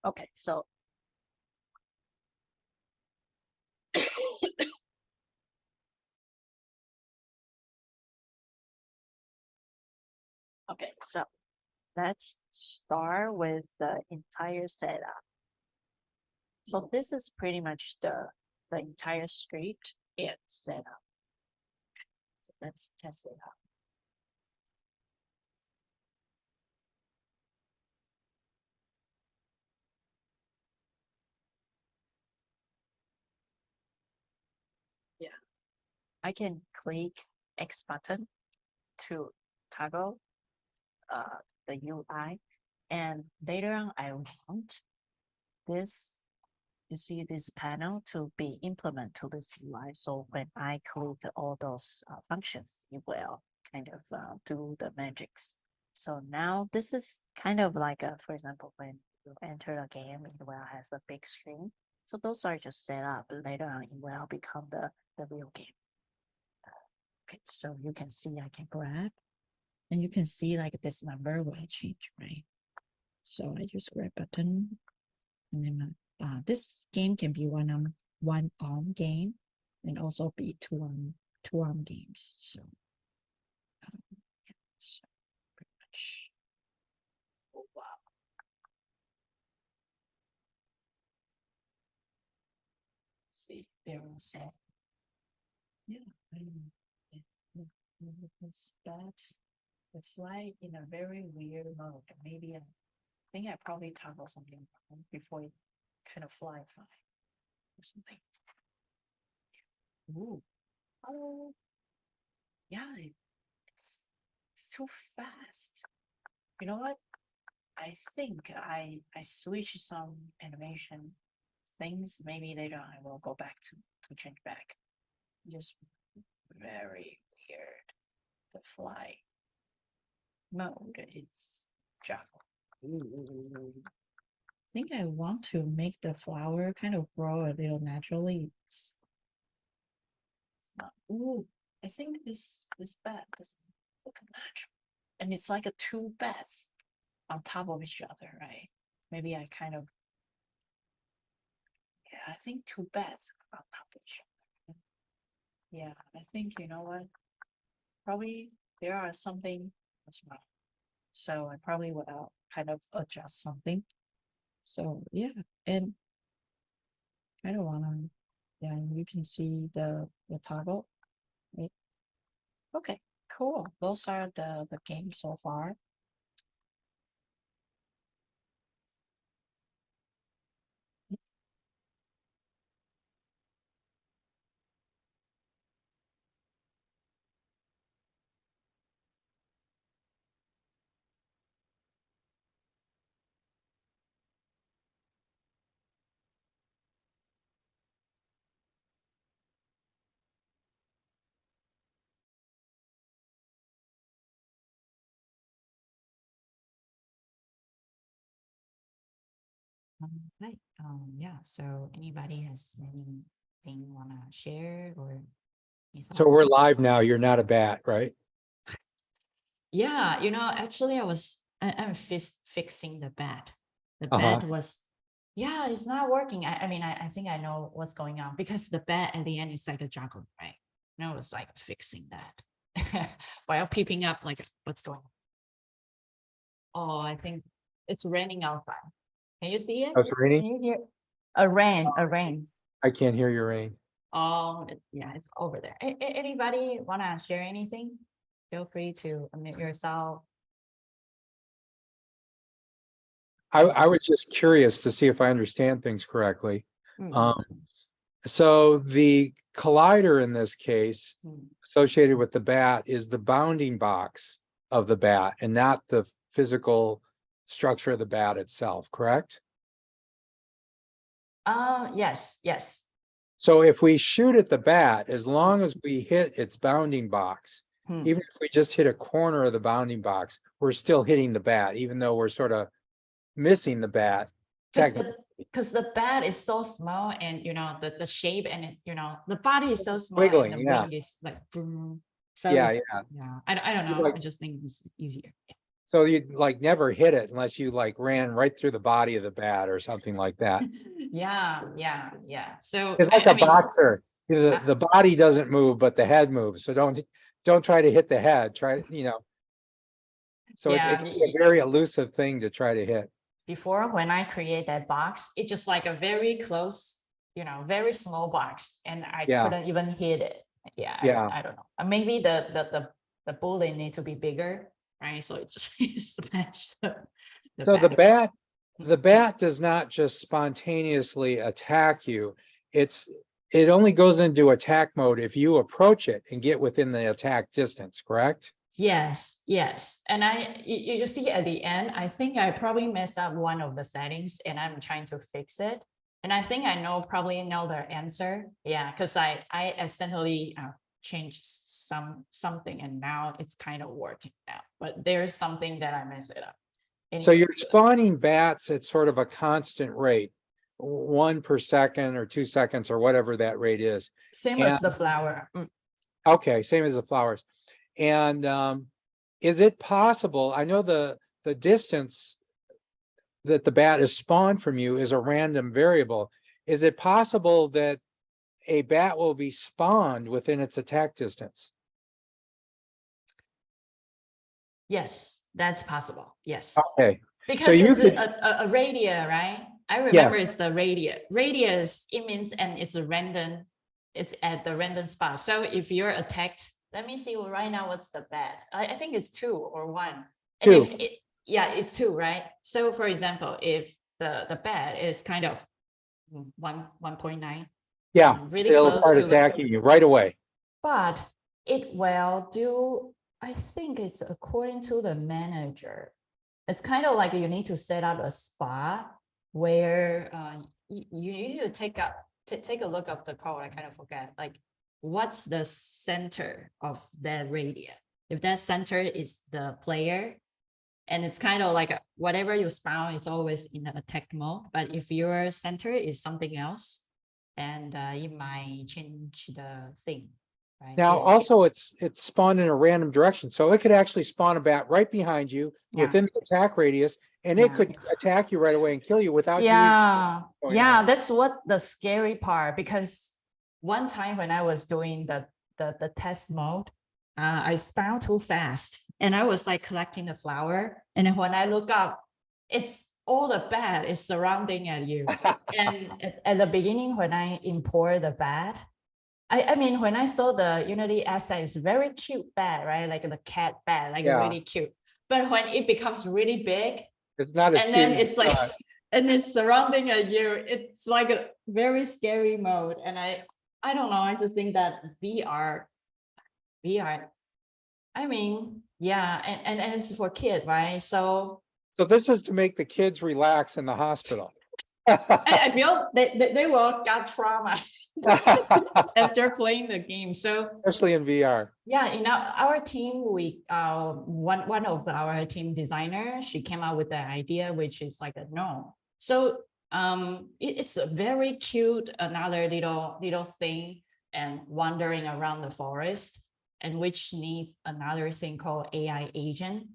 Okay, so okay, so let's start with the entire setup. So this is pretty much the entire script and setup. So let's test it out. Yeah, I can click X button to toggle the UI, and later on I want this, you see this panel to be implemented to this UI. So when I click all those functions, it will kind of do the magics. So now this is kind of like, for example, when you enter a game, it will have a big screen. So those are just set up. Later on, it will become the real game. Okay, so you can see I can grab, and you can see like this number will change, right? So I just grab button, and then this game can be one arm game, and also be two arm games. So, yeah, so pretty much see. There was yeah, I don't know. This bat would fly in a very weird mode. Maybe I think I probably toggle something wrong before it kind of fly or something. Ooh. Oh, yeah, it's too fast. You know what? I think I switched some animation things. Maybe later I will go back to change back. Just very weird. The fly mode. It's juggle. I think I want to make the flower kind of grow a little naturally. It's not. Ooh, I think this bat doesn't look natural, and it's like a two bats on top of each other, right? Maybe I kind of I think two bats on top of each other. Yeah, I think you know what? Probably there are something as well. So I probably will kind of adjust something. So yeah, and I don't wanna yeah, you can see the toggle, right? Okay, cool. Those are the games so far. Right. Yeah. So anybody has anything wanna share or any So we're thoughts? live now. You're not a bat, right? Yeah, actually I'm fixing the bat. The Uh-huh. bat was, yeah, it's not working. I mean, I think I know what's going on because the bat at the end is like a juggling, right? No, it's like fixing that while peeping up like what's going on. Oh, I think it's raining outside. Can you see it? Oh, it's raining? Can you hear? A rain. I can't hear your rain. Yeah, it's over there. Anybody wanna share anything? Feel free to unmute yourself. I was just curious to see if I understand things correctly. Mm, So the collider in this case, mm. associated with the bat, is the bounding box of the bat and not the physical structure of the bat itself, correct? Yes. So if we shoot at the bat, as long as we hit its bounding box, Hmm. even if we just hit a corner of the bounding box, we're still hitting the bat, even though we're sort of missing the bat. Technically, Because the bat is so small and the shape and the body is so small and wiggling, the yeah, wing is like boom. So yeah, it's, yeah. yeah, I don't You know. like, I just think it's easier. so you'd like never hit it unless you like ran right through the body of the bat or something like that. Yeah. So It's like I a mean, boxer. uh, The body doesn't move, but the head moves. So don't try to hit the head. Try, so it yeah. can be a very elusive thing to try to hit. Before when I create that box, it's just like a very close, very small box, and I Yeah, couldn't even hit it. Yeah, yeah. I don't know. Maybe the bullet need to be bigger, right? So it just smashed the So bat. the bat does not just spontaneously attack you. It only goes into attack mode if you approach it and get within the attack distance, correct? Yes. And you see at the end, I think I probably messed up one of the settings and I'm trying to fix it. And I think I probably know the answer. Yeah, because I accidentally changed something and now it's kind of working now. But there's something that I messed it up. So you're Anyways, spawning bats at sort of a constant rate, 1 per second or 2 seconds or whatever that rate is. same And as the flower. okay, same as the flowers. And is it possible? I know the distance that the bat is spawned from you is a random variable. Is it possible that a bat will be spawned within its attack distance? Yes, that's possible. Yes. Okay, so Because you it's could, a radio, right? I remember Yes. it's the radius. Radius, it means, and it's a random, it's at the random spot. So if you're attacked, let me see right now what's the bet. I think it's 2 or 1. And if Two. it, yeah, it's 2, right? So for example, if the bet is kind of 1.9, Yeah, really they'll close start to the, attacking you right away. but it will do, I think it's according to the manager. It's kind of like you need to set out a spot where you need to take a look of the code. I kind of forget, like, what's the center of that radius? If that center is the player, and it's kind of like whatever you spawn is always in the attack mode. But if your center is something else, and it might change the thing, right? Now, If also, it's spawned in a random direction, so it could actually spawn a bat right behind you Yeah. within the attack radius, and it Yeah. could attack you right away and kill you without you even Yeah, going yeah, on. that's what the scary part, because one time when I was doing the test mode, I spawned too fast, and I was like collecting the flower, and then when I look up, it's all the bat is surrounding at you. And at the beginning, when I import the bat, I mean, when I saw the Unity asset, it's very cute bat, right? Like the cat bat, like Yeah. really cute. But when it becomes really big, It's not as and cute then as it's you like, thought. and it's surrounding you, it's like a very scary mode. And I don't know, I just think that VR, I mean, yeah, and it's for kid, right? So So this is to make the kids relax in the hospital. I feel they will got trauma after playing the game. So Especially in VR. yeah, in our team, we one of our team designers, she came out with the idea, which is like a gnome. So it's a very cute, another little thing, and wandering around the forest, and which need another thing called AI agent,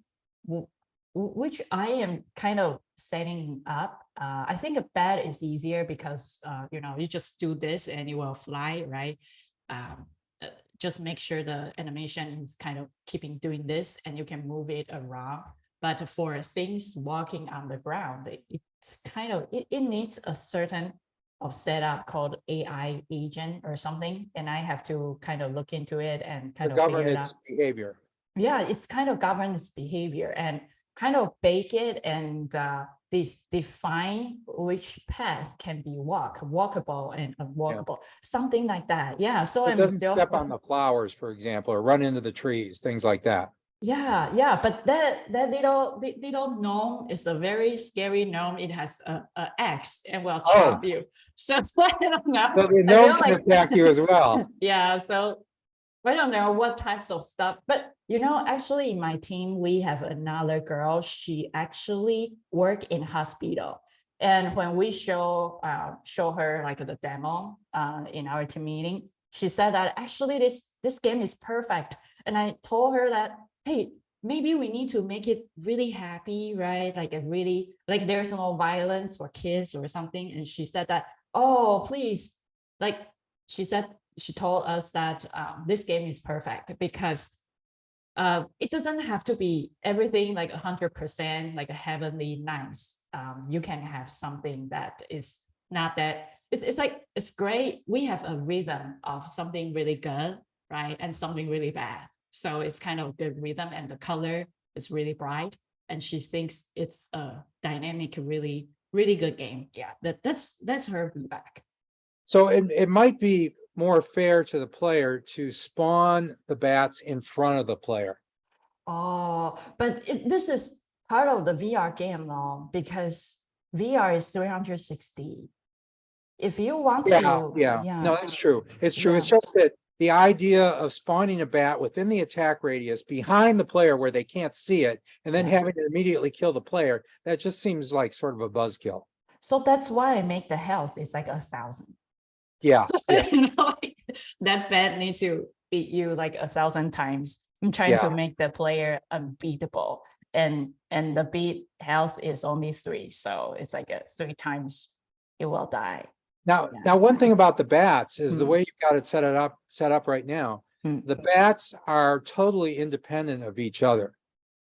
which I am kind of setting up. I think a bat is easier because you just do this and it will fly, right? Just make sure the animation is kind of keeping doing this, and you can move it around. But for things walking on the ground, it's kind of, it needs a certain of setup called AI agent or something. And I have to kind of look into it and To kind of govern figure it its out. behavior. Yeah, it's kind of governs behavior and kind of bake it and define which path can be walkable and unwalkable, something like that. Yeah, so It I'm doesn't still, step on the flowers, for example, or run into the trees, things like that. yeah, but that little gnome is a very scary gnome. It has a axe and will chop you. So I don't know. So the I gnome feel can like, attack you as well. yeah, so I don't know what types of stuff, but actually in my team, we have another girl. She actually work in hospital. And when we show her like the demo in our team meeting, she said that actually this game is perfect. And I told her that, hey, maybe we need to make it really happy, right? Like a really, like there's no violence for kids or something. And she said that, oh, please, like she said, she told us that this game is perfect because it doesn't have to be everything like 100% like a heavenly nice. You can have something that is not that, it's like, it's great. We have a rhythm of something really good, right? And something really bad. So it's kind of good rhythm, and the color is really bright. And she thinks it's a dynamic, really, really good game. Yeah, that's her feedback. So it might be more fair to the player to spawn the bats in front of the player. Oh, but this is part of the VR game though, because VR is 360. If you want to, Yeah. No, that's true. It's true. It's yeah. just that the idea of spawning a bat within the attack radius behind the player where they can't see it, and then Yeah. having to immediately kill the player, that just seems like sort of a buzzkill. So that's why I make the health is like 1,000. Yeah. Like, that bat needs to beat you like 1,000 times. I'm trying to Yeah. make the player unbeatable, and the beat health is only 3, so it's like 3 times it will die. Now, one thing about the bats is the Hmm. way you've got it set up right now. Hmm. The bats are totally independent of each other.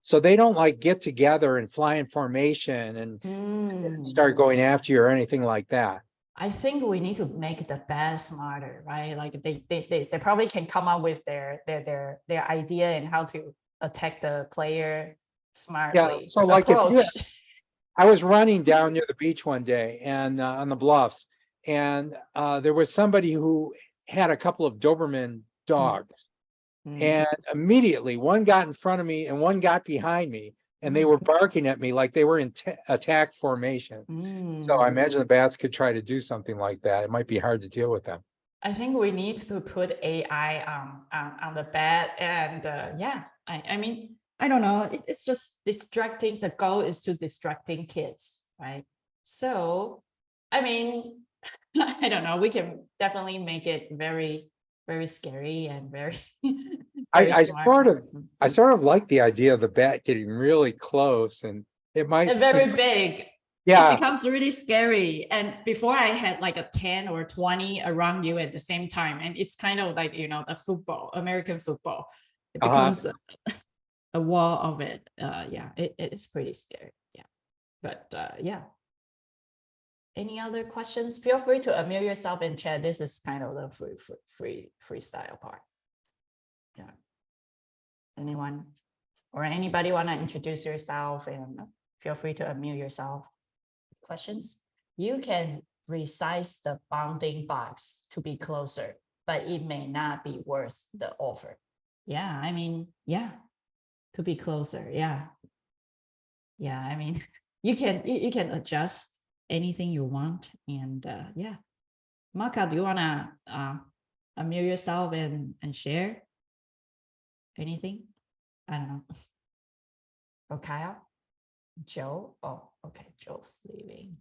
So they don't like get together and fly in formation and Mm. start going after you or anything like that. I think we need to make the bat smarter, right? Like they probably can come up with their idea and how to attack the player smartly. So like if you, Approach. I was running down near the beach one day and on the bluffs, and there was somebody who had a couple of Doberman dogs. Mm. And immediately one got in front of me and one got behind me, and they were barking at me like they were in attack formation. So I Mm. imagine the bats could try to do something like that. It might be hard to deal with them. I think we need to put AI on the bat, and yeah, I mean, I don't know. It's just distracting. The goal is to distracting kids, right? So, I mean, I don't know. We can definitely make it very, very scary and very, very I smart. I sort of like the idea of the bat getting really close, and it might, And very big. It yeah, becomes really scary. And before I had like a 10 or 20 around you at the same time. And it's kind of like, you know, the football, American football. It becomes a wall of it. Yeah, it's pretty scary. Yeah. But yeah. Any other questions? Feel free to unmute yourself in chat. This is kind of the freestyle part. Yeah. Anyone or anybody want to introduce yourself, and feel free to unmute yourself. Questions? You can resize the bounding box to be closer, but it may not be worth the offer. Yeah, I mean, yeah, to be closer. Yeah. Yeah, I mean, you can adjust anything you want. And yeah. Maka, do you wanna unmute yourself and share anything? I don't know. Or Kyle? Joe? Oh, okay, Joe's leaving.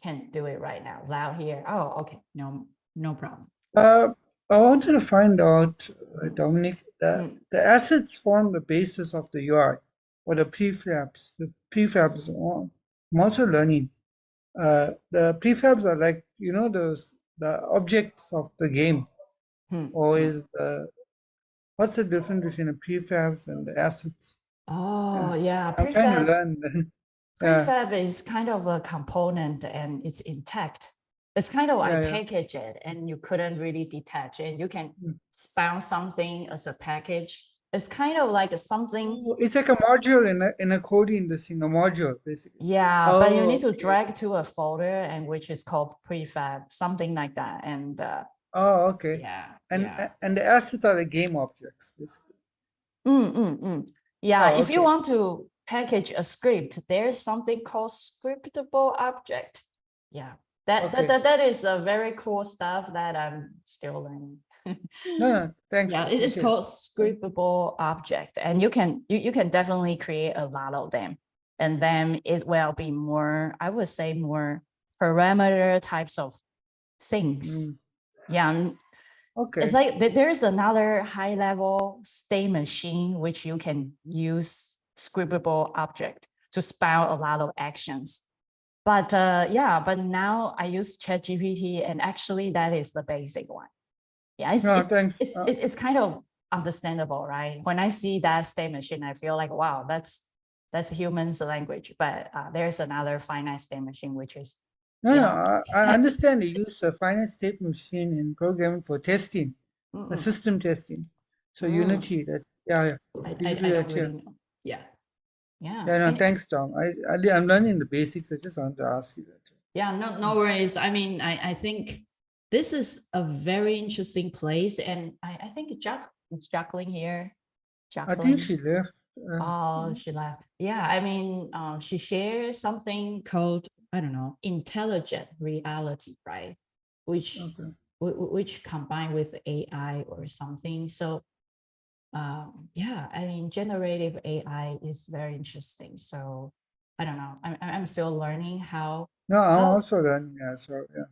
Can't do it right now. Loud here. Oh, okay. No problem. I wanted to find out, Dominic, that Mm. the assets form the basis of the UI or the prefabs. The prefabs, I'm also learning. The prefabs are like, you know, the objects of the game, or is what's the difference between the prefabs and the assets? Oh, yeah. I'm trying to learn. Yeah, Prefab is kind of a component and it's intact. It's kind of like yeah. package it and you couldn't really detach it. You can Mm. spawn something as a package. It's kind of like something. Oh, it's like a module in a coding this thing, a module basically. Yeah, but you need to Okay. drag to a folder, and which is called prefab, something like that. And Oh, okay. yeah, And yeah. and the assets are the game objects basically. Yeah, Oh, if you okay. want to package a script, there's something called scriptable object. Yeah, Okay. that is a very cool stuff that I'm still learning. No, thanks. Yeah, it is Appreciate called scriptable object, and you can definitely create a lot of them, and then it will be more, I would say, more parameter types of things. Mm, Yeah, okay. it's like there's another high level state machine which you can use scriptable object to spawn a lot of actions. But yeah, but now I use ChatGPT, and actually that is the basic one. Yeah, No, thanks. it's kind of understandable, right? When I see that state machine, I feel like, wow, that's human's language. But there's another finite state machine, which is, No, you no, know, I understand you use a finite state machine in programming for testing, mm, system testing. So mm, Unity, that's yeah. I don't really know. Yeah. Yeah, Yeah. no, thanks, Tom. I'm learning the basics. I just wanted to ask you that. Yeah, no worries. I mean, I think this is a very interesting place, and I think it's Jacqueline here. I think Jacqueline. she left. Oh, she left. Yeah, I mean, she shares something called, I don't know, intelligent reality, right? Which Okay. which combined with AI or something. So yeah, I mean, generative AI is very interesting. So I don't know. I'm still learning how. No, I'm also learning. Yeah, so yeah.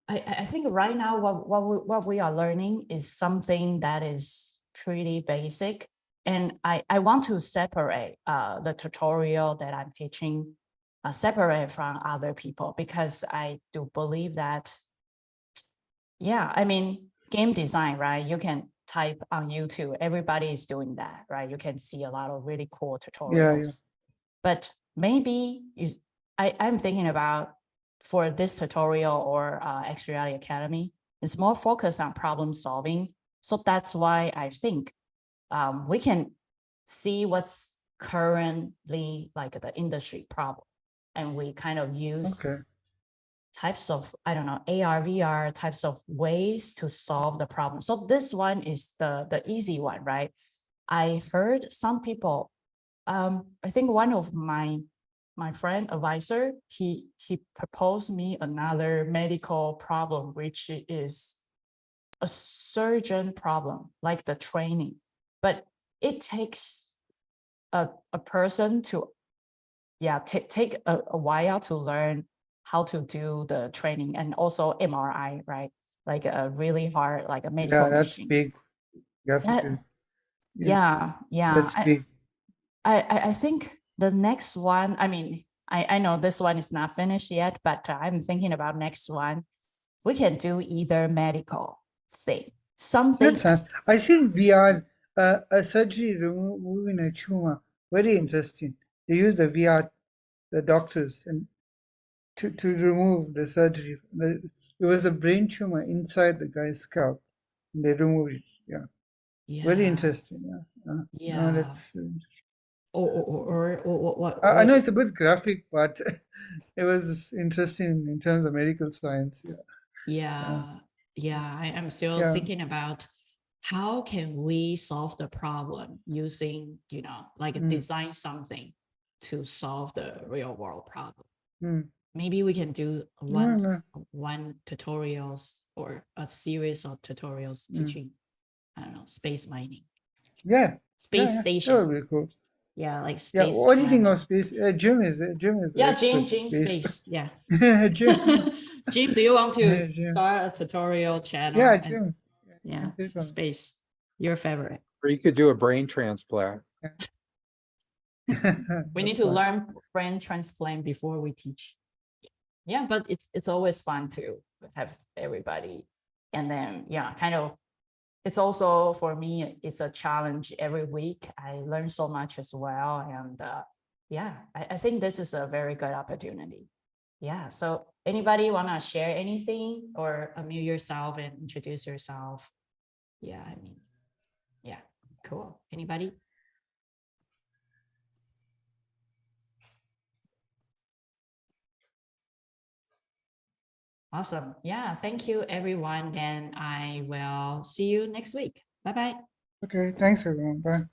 I think right now what we are learning is something that is pretty basic. And I want to separate the tutorial that I'm teaching, separate from other people, because I do believe that, yeah, I mean, game design, right? You can type on YouTube, everybody is doing that, right? You can see a lot of really cool Yeah, tutorials. yeah. But maybe I'm thinking about for this tutorial or X Reality Academy, it's more focused on problem solving. So that's why I think we can see what's currently like the industry problem. And we kind of use Okay. types of, I don't know, AR, VR types of ways to solve the problem. So this one is the easy one, right? I heard some people, I think one of my friend advisor, he proposed me another medical problem, which is a surgeon problem, like the training. But it takes a person to, yeah, take a while to learn how to do the training, and also MRI, right? Like a really hard, like a medical Yeah, that's machine. big. You have to That, do. yeah. That's big. I think the next one, I mean, I know this one is not finished yet, but I'm thinking about next one. We can do either medical thing, something. That's nice. I seen VR, a surgery removing a tumor. Very interesting. They use the VR, the doctors, and to remove the surgery. It was a brain tumor inside the guy's scalp, and they removed it. Yeah, very Yeah, interesting. Yeah, no, yeah. that's. Or what? I know it's a bit graphic, but it was interesting in terms of medical science. Yeah, I'm still Yeah. thinking about how can we solve the problem using, like design something to solve the real world problem. Mm. Maybe we can do No. one tutorials or a series of tutorials teaching, I don't know, space mining, Yeah. space That station. would be cool. Yeah, like Yeah. space What do you think travel. of space? Jim is the Yeah, expert Jim, in space. space. Yeah. Jim. Jim, do you want to Jim. start a tutorial channel? Yeah, And Jim. yeah, Say something. space, your favorite. Or you could do a brain transplant. We need That's to fun. learn brain transplant before we teach. Yeah, but it's always fun to have everybody. And then, yeah, kind of, it's also for me, it's a challenge every week. I learn so much as well. And yeah, I think this is a very good opportunity. Yeah, so anybody want to share anything or unmute yourself and introduce yourself? Yeah, I mean, yeah, cool. Anybody? Awesome. Yeah, thank you, everyone. And I will see you next week. Bye-bye. Okay, thanks everyone. Bye.